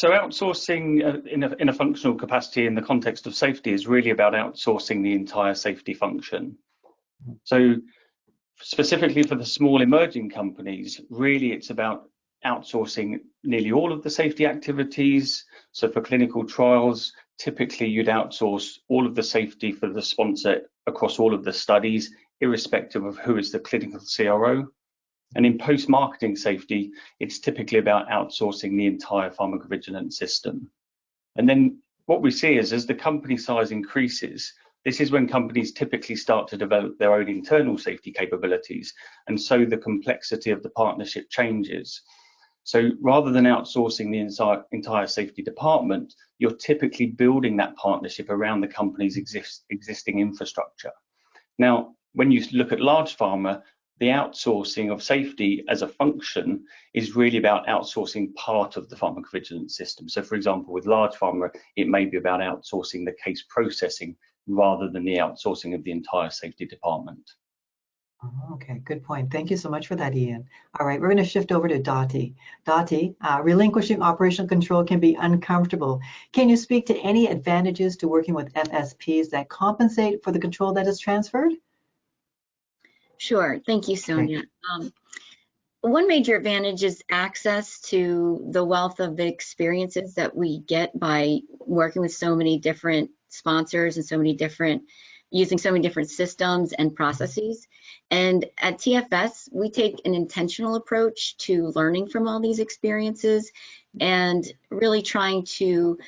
outsourcing in a functional capacity in the context of safety is really about outsourcing the entire safety function. So specifically for the small emerging companies, really it's about outsourcing nearly all of the safety activities. So for clinical trials, typically you'd outsource all of the safety for the sponsor across all of the studies, irrespective of who is the clinical CRO. And in post-marketing safety, it's typically about outsourcing the entire pharmacovigilance system. And then what we see is as the company size increases, this is when companies typically start to develop their own internal safety capabilities. And so the complexity of the partnership changes. So rather than outsourcing the entire safety department, you're typically building that partnership around the company's existing infrastructure. Now, when you look at large pharma, the outsourcing of safety as a function is really about outsourcing part of the pharmacovigilance system. So for example, with large pharma, it may be about outsourcing the case processing rather than the outsourcing of the entire safety department. Okay, good point. Thank you so much for that, Ian. All right, we're going to shift over to Dottie. Dottie, relinquishing operational control can be uncomfortable. Can you speak to any advantages to working with FSPs that compensate for the control that is transferred? Sure, thank you, Sonia. Okay. One major advantage is access to the wealth of experiences that we get by working with so many different sponsors and using so many different systems and processes. And at TFS, we take an intentional approach to learning from all these experiences and really trying to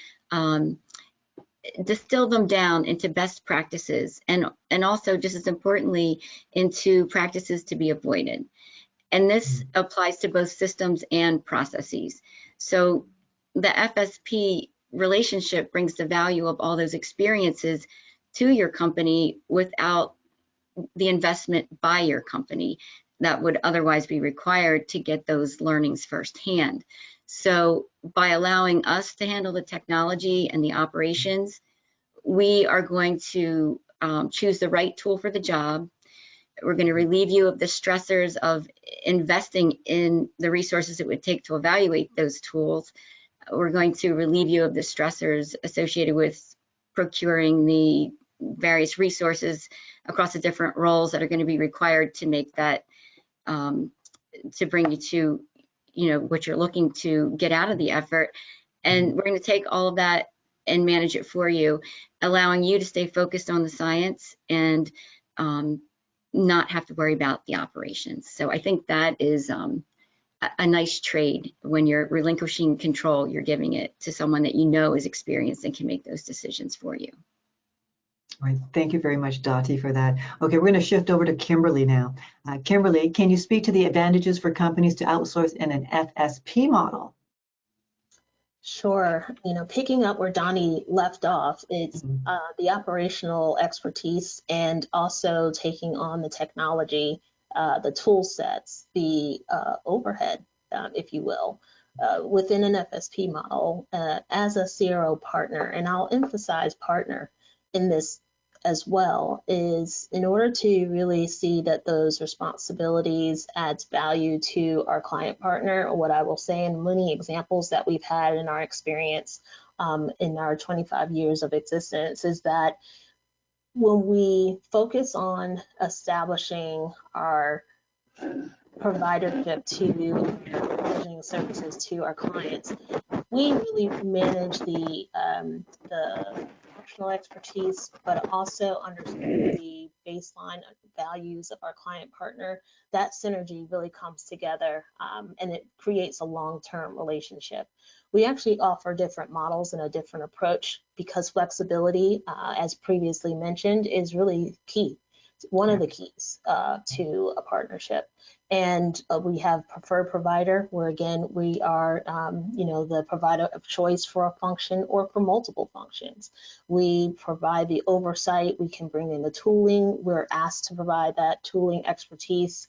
distill them down into best practices and also, just as importantly, into practices to be avoided. And this applies to both systems and processes. So the FSP relationship brings the value of all those experiences to your company without the investment by your company that would otherwise be required to get those learnings firsthand. So by allowing us to handle the technology and the operations, we are going to choose the right tool for the job. We're going to relieve you of the stressors of investing in the resources it would take to evaluate those tools. We're going to relieve you of the stressors associated with procuring the various resources across the different roles that are going to be required to make that, to bring you to, what you're looking to get out of the effort. And we're going to take all of that and manage it for you, allowing you to stay focused on the science and not have to worry about the operations. So I think that is a nice trade. When you're relinquishing control, you're giving it to someone that you know is experienced and can make those decisions for you. All right, thank you very much, Dottie, for that. Okay, we're going to shift over to Kimberly now. Kimberly, can you speak to the advantages for companies to outsource in an FSP model? Sure. Picking up where Donnie left off, it's the operational expertise and also taking on the technology, the tool sets, the overhead, if you will, within an FSP model as a CRO partner. And I'll emphasize partner in this as well, is in order to really see that those responsibilities adds value to our client partner, or what I will say in many examples that we've had in our experience in our 25 years of existence, is that when we focus on establishing our providership to provisioning services to our clients, we really manage the functional expertise, but also understand the baseline values of our client partner. That synergy really comes together and it creates a long-term relationship. We actually offer different models and a different approach because flexibility, as previously mentioned, is really key. It's one of the keys to a partnership. And we have preferred provider, where again, we are, the provider of choice for a function or for multiple functions. We provide the oversight. We can bring in the tooling. We're asked to provide that tooling expertise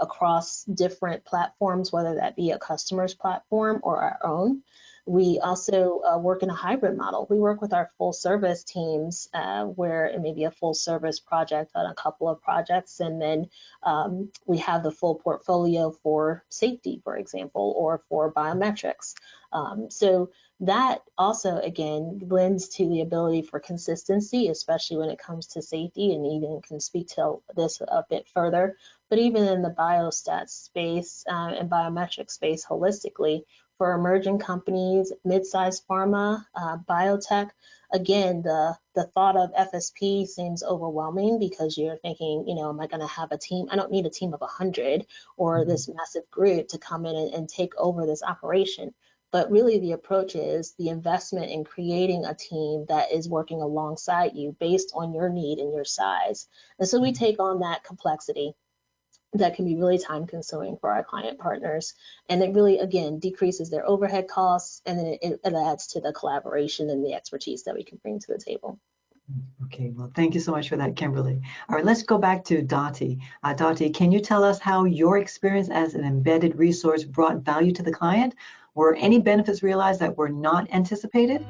across different platforms, whether that be a customer's platform or our own. We also work in a hybrid model. We work with our full service teams where it may be a full service project on a couple of projects, and then we have the full portfolio for safety, for example, or for biometrics. So that also, again, lends to the ability for consistency, especially when it comes to safety, and even can speak to this a bit further. But even in the biostat space and biometric space holistically, for emerging companies, mid-sized pharma, biotech, again, the thought of FSP seems overwhelming because you're thinking, am I going to have a team? I don't need a team of 100 or this massive group to come in and take over this operation. But really the approach is the investment in creating a team that is working alongside you based on your need and your size. And so we take on that complexity that can be really time consuming for our client partners. And it really, again, decreases their overhead costs, and then it adds to the collaboration and the expertise that we can bring to the table. Okay, well, thank you so much for that, Kimberly. All right, let's go back to Dottie. Dottie, can you tell us how your experience as an embedded resource brought value to the client? Were any benefits realized that were not anticipated?